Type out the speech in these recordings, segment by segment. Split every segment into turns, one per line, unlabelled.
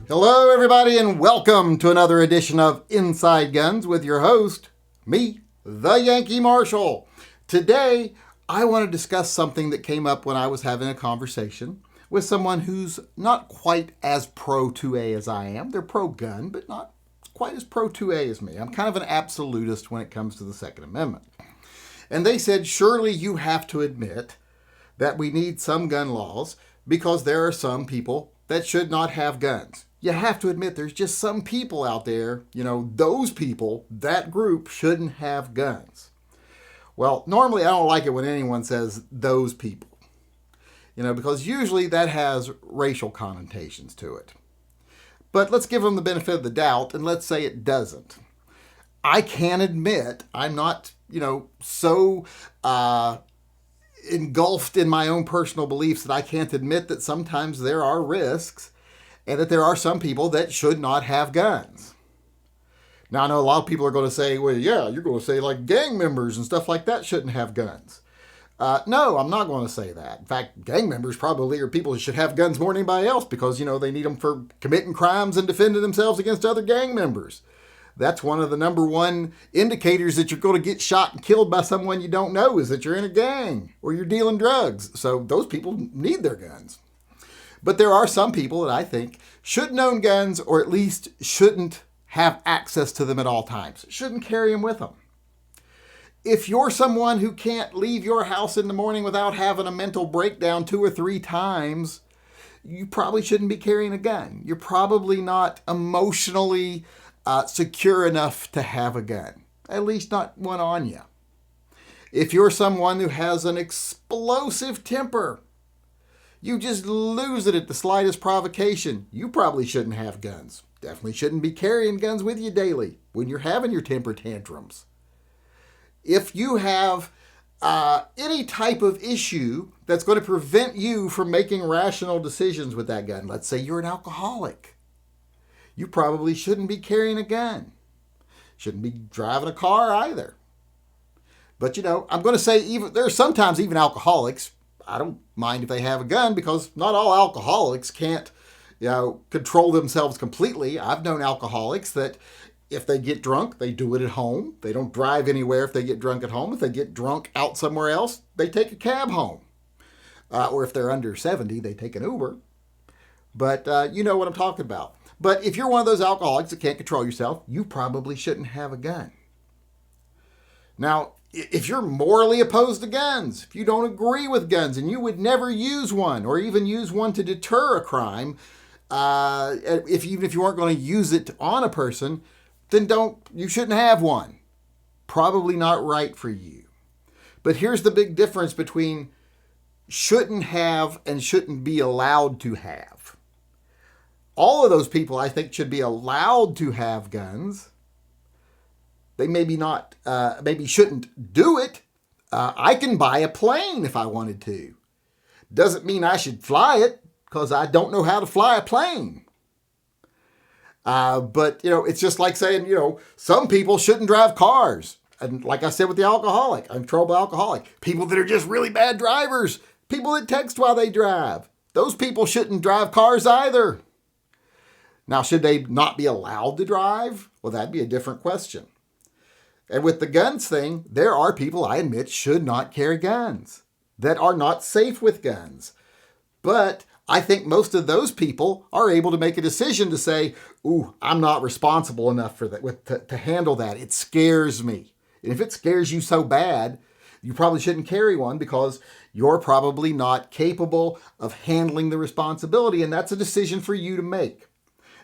Hello, everybody, and welcome to another edition of Inside Guns with your host, me, the Yankee Marshal. Today, I want to discuss something that came up when I was having a conversation with someone who's not quite as pro-2A as I am. They're pro-gun, but not quite as pro-2A as me. I'm kind of an absolutist when it comes to the Second Amendment. And they said, surely you have to admit that we need some gun laws because there are some people that should not have guns. You have to admit there's just some people out there, those people, that group shouldn't have guns. Well, normally I don't like it when anyone says those people, because usually that has racial connotations to it. But let's give them the benefit of the doubt and let's say it doesn't. I can admit I'm not, so engulfed in my own personal beliefs that I can't admit that sometimes there are risks and that there are some people that should not have guns. Now, I know a lot of people are going to say, well, yeah, you're going to say like gang members and stuff like that shouldn't have guns. No, I'm not going to say that. In fact, gang members probably are people who should have guns more than anybody else because, they need them for committing crimes and defending themselves against other gang members. That's one of the number one indicators that you're going to get shot and killed by someone you don't know is that you're in a gang or you're dealing drugs. So those people need their guns. But there are some people that I think shouldn't own guns or at least shouldn't have access to them at all times. Shouldn't carry them with them. If you're someone who can't leave your house in the morning without having a mental breakdown 2 or 3 times, you probably shouldn't be carrying a gun. You're probably not emotionally secure enough to have a gun. At least not one on you. If you're someone who has an explosive temper, you just lose it at the slightest provocation, you probably shouldn't have guns. Definitely shouldn't be carrying guns with you daily when you're having your temper tantrums. If you have any type of issue that's going to prevent you from making rational decisions with that gun, let's say you're an alcoholic, you probably shouldn't be carrying a gun. Shouldn't be driving a car either. But, I'm going to say there's sometimes even alcoholics, I don't mind if they have a gun because not all alcoholics can't, control themselves completely. I've known alcoholics that if they get drunk, they do it at home. They don't drive anywhere if they get drunk at home. If they get drunk out somewhere else, they take a cab home. Or if they're under 70, they take an Uber. But you know what I'm talking about. But if you're one of those alcoholics that can't control yourself, you probably shouldn't have a gun. Now, if you're morally opposed to guns, if you don't agree with guns and you would never use one or even use one to deter a crime, even if you weren't going to use it on a person, then you shouldn't have one. Probably not right for you. But here's the big difference between shouldn't have and shouldn't be allowed to have. All of those people, I think, should be allowed to have guns. They maybe shouldn't do it. I can buy a plane if I wanted to. Doesn't mean I should fly it because I don't know how to fly a plane. But it's just like saying, some people shouldn't drive cars. And like I said with the alcoholic, uncontrollable alcoholic, people that are just really bad drivers, people that text while they drive, those people shouldn't drive cars either. Now, should they not be allowed to drive? Well, that'd be a different question. And with the guns thing, there are people, I admit, should not carry guns, that are not safe with guns. But I think most of those people are able to make a decision to say, ooh, I'm not responsible enough for that, to handle that. It scares me. And if it scares you so bad, you probably shouldn't carry one because you're probably not capable of handling the responsibility. And that's a decision for you to make.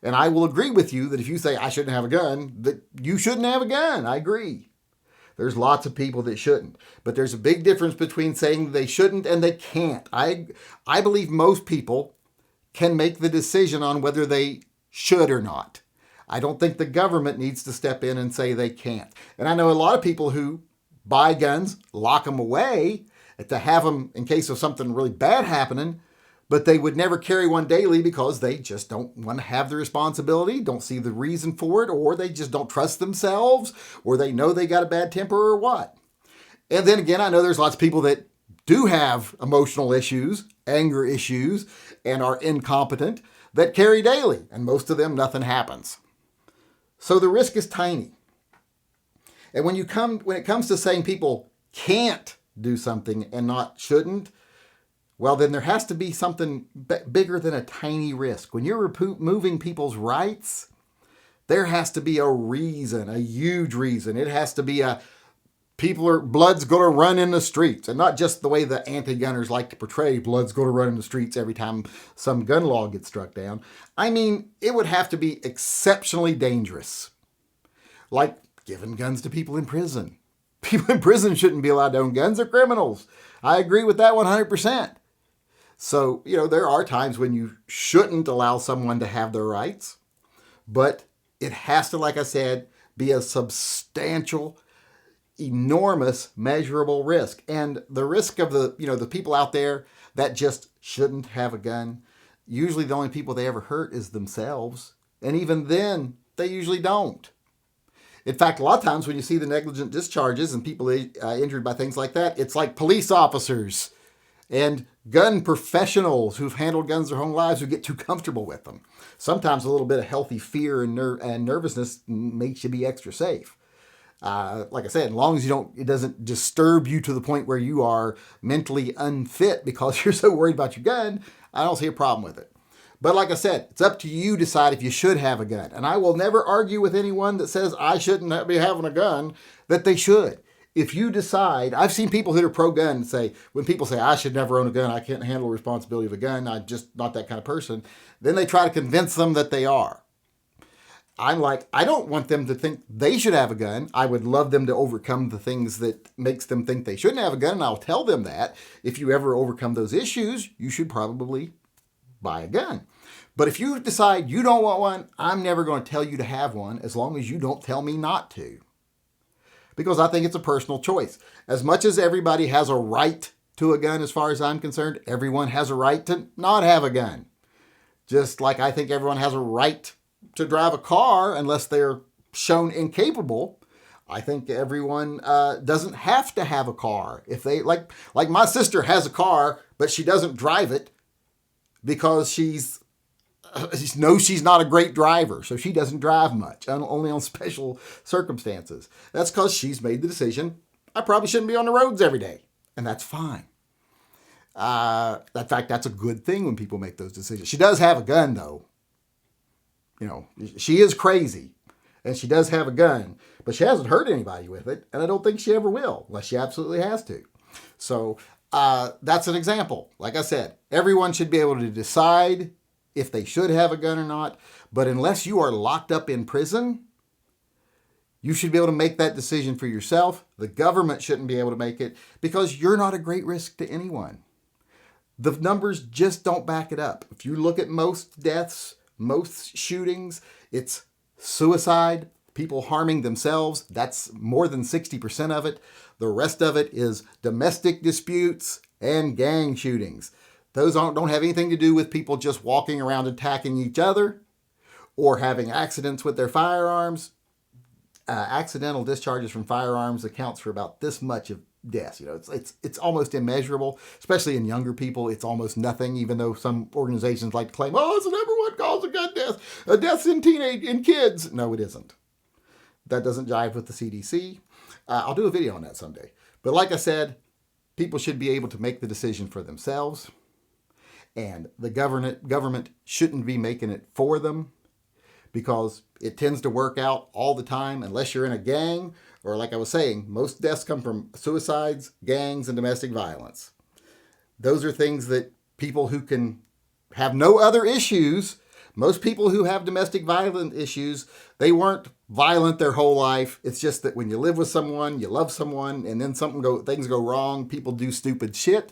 And I will agree with you that if you say I shouldn't have a gun, that you shouldn't have a gun. I agree. There's lots of people that shouldn't. But there's a big difference between saying they shouldn't and they can't. I believe most people can make the decision on whether they should or not. I don't think the government needs to step in and say they can't. And I know a lot of people who buy guns, lock them away to have them in case of something really bad happening, but they would never carry one daily because they just don't want to have the responsibility, don't see the reason for it, or they just don't trust themselves, or they know they got a bad temper or what. And then again, I know there's lots of people that do have emotional issues, anger issues, and are incompetent. that carry daily, and most of them, nothing happens. So the risk is tiny. And when it comes to saying people can't do something and not shouldn't, well, then there has to be something bigger than a tiny risk. When you're removing people's rights, there has to be a reason, a huge reason. It has to be blood's going to run in the streets, and not just the way the anti-gunners like to portray blood's going to run in the streets every time some gun law gets struck down. I mean, it would have to be exceptionally dangerous, like giving guns to people in prison. People in prison shouldn't be allowed to own guns. They're criminals. I agree with that 100%. So, there are times when you shouldn't allow someone to have their rights, but it has to, like I said, be a substantial, enormous, measurable risk. And the risk of the people out there that just shouldn't have a gun, usually the only people they ever hurt is themselves. And even then, they usually don't. In fact, a lot of times when you see the negligent discharges and people injured by things like that, it's like police officers and gun professionals who've handled guns their whole lives who get too comfortable with them. Sometimes a little bit of healthy fear and nervousness makes you be extra safe. Like I said, as long as it doesn't disturb you to the point where you are mentally unfit because you're so worried about your gun, I don't see a problem with it. But like I said, it's up to you to decide if you should have a gun. And I will never argue with anyone that says I shouldn't be having a gun, that they should. If you decide, I've seen people who are pro-gun say, when people say, I should never own a gun, I can't handle the responsibility of a gun, I'm just not that kind of person, then they try to convince them that they are. I'm like, I don't want them to think they should have a gun. I would love them to overcome the things that makes them think they shouldn't have a gun, and I'll tell them that. If you ever overcome those issues, you should probably buy a gun. But if you decide you don't want one, I'm never going to tell you to have one as long as you don't tell me not to. Because I think it's a personal choice. As much as everybody has a right to a gun as far as I'm concerned, everyone has a right to not have a gun. Just like I think everyone has a right to drive a car unless they're shown incapable. I think everyone doesn't have to have a car. If they like my sister has a car, but she doesn't drive it because she knows she's not a great driver, so she doesn't drive much, only on special circumstances. That's because she's made the decision, I probably shouldn't be on the roads every day, and that's fine. In fact, that's a good thing when people make those decisions. She does have a gun, though. She is crazy, and she does have a gun, but she hasn't hurt anybody with it, and I don't think she ever will, unless she absolutely has to. So that's an example. Like I said, everyone should be able to decide if they should have a gun or not, but unless you are locked up in prison, you should be able to make that decision for yourself. The government shouldn't be able to make it because you're not a great risk to anyone. The numbers just don't back it up. If you look at most deaths, most shootings, it's suicide, people harming themselves. That's more than 60% of it. The rest of it is domestic disputes and gang shootings. Those don't have anything to do with people just walking around attacking each other or having accidents with their firearms. Accidental discharges from firearms accounts for about this much of deaths. It's almost immeasurable, especially in younger people. It's almost nothing, even though some organizations like to claim, it's the number one cause of gun death. Deaths in kids. No, it isn't. That doesn't jive with the CDC. I'll do a video on that someday. But like I said, people should be able to make the decision for themselves. And the government shouldn't be making it for them because it tends to work out all the time unless you're in a gang or, like I was saying, most deaths come from suicides, gangs, and domestic violence. Those are things that people who can have no other issues, most people who have domestic violent issues, they weren't violent their whole life. It's just that when you live with someone, you love someone, and then things go wrong, people do stupid shit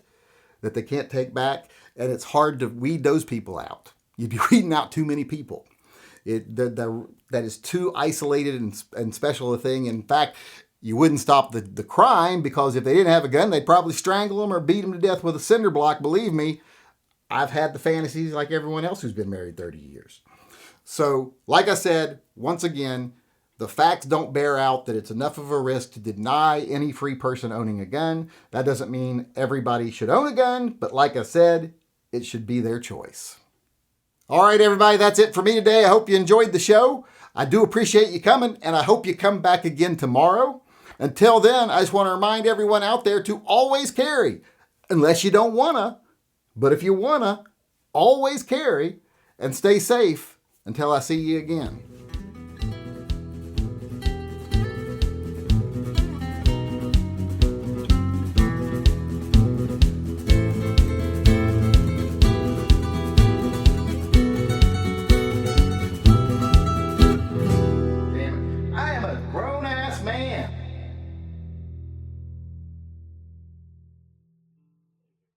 that they can't take back. And it's hard to weed those people out. You'd be weeding out too many people. That is too isolated and special a thing. In fact, you wouldn't stop the crime because if they didn't have a gun, they'd probably strangle them or beat them to death with a cinder block. Believe me, I've had the fantasies like everyone else who's been married 30 years. So, like I said, once again, the facts don't bear out that it's enough of a risk to deny any free person owning a gun. That doesn't mean everybody should own a gun, but like I said, it should be their choice. All right, everybody, that's it for me today. I hope you enjoyed the show. I do appreciate you coming, and I hope you come back again tomorrow. Until then, I just want to remind everyone out there to always carry, unless you don't want to. But if you want to, always carry and stay safe until I see you again.